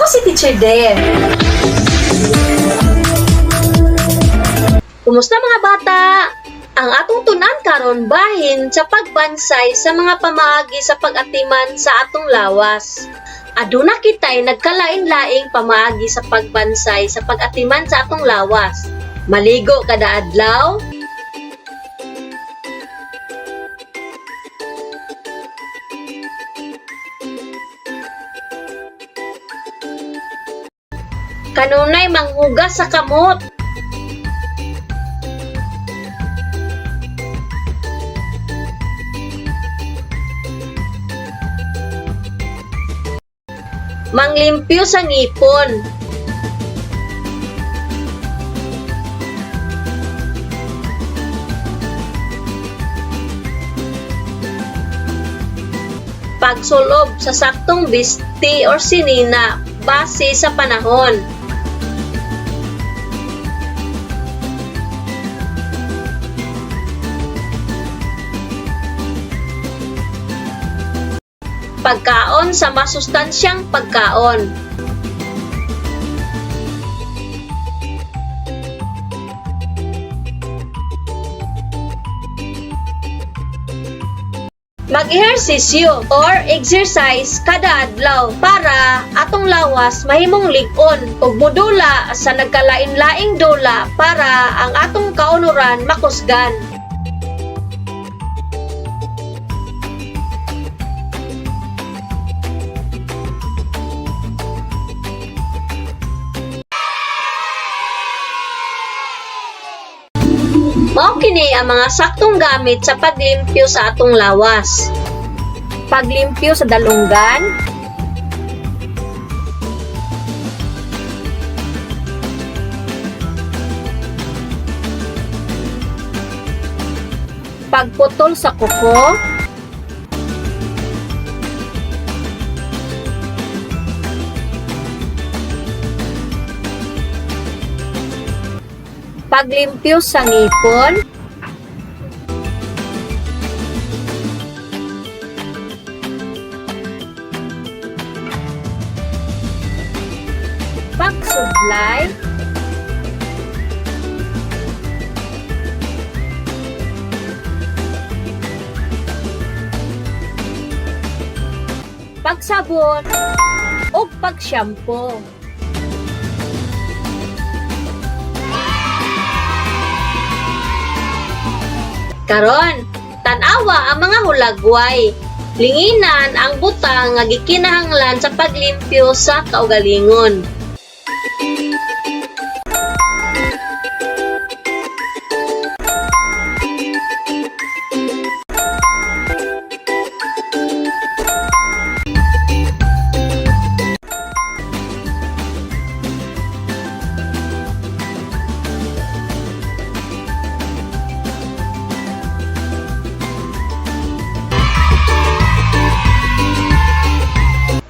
si Teacher Dare. Kumusta mga bata? Ang atong tunan karon bahin sa pagbansay sa mga pamaagi sa pag-atiman sa atong lawas. Aduna kitay nagkalain-laing pamaagi sa pagbansay sa pag-atiman sa atong lawas. Maligo kada adlaw, kanunay manghugas sa kamot, manglimpyo sa ngipon, pagsulob sa saktong bisti or sinina base sa panahon. Pagkaon sa masustansyang pagkaon. Mag-ehersisyo or exercise kada adlaw para atong lawas mahimong lig-on ug modula sa nagkalain-laing dula para ang atong kaunuran makusgan. Mao kini ang mga saktong gamit sa paglimpyo sa atong lawas. Paglimpyo sa dalunggan, pagputol sa kuko, paglimpyo sa ngipon, pagsudlay, pagsabon ug pagshampoo. Karon, tan-awa ang mga hulagway. Linginan ang butang nga gikinahanglan sa paglimpyo sa kaugalingon.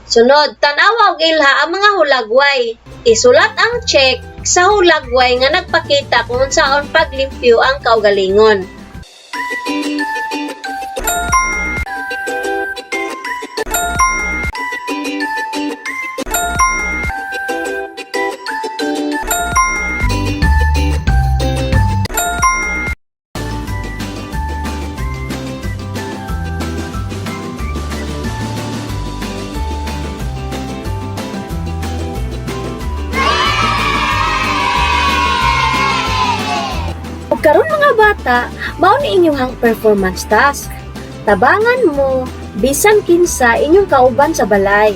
Sunod, tanawa og ilha ang mga hulagway. Isulat ang check sa hulagway nga nagpakita kung unsaon paglimpyo ang kaugalingon. Karon mga bata, mao ni inyong performance task. Tabangan mo bisan kinsa inyong kauban sa balay.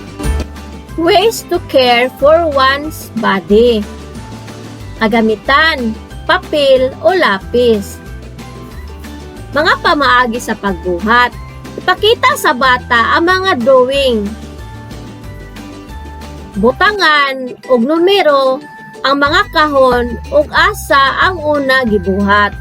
Ways to care for one's body. Agamitan, papel o lapis. Mga pamaagi sa pagbuhat. Ipakita sa bata ang mga drawing. Butangan ug numero ang mga kahon ug asa ang una gibuhat.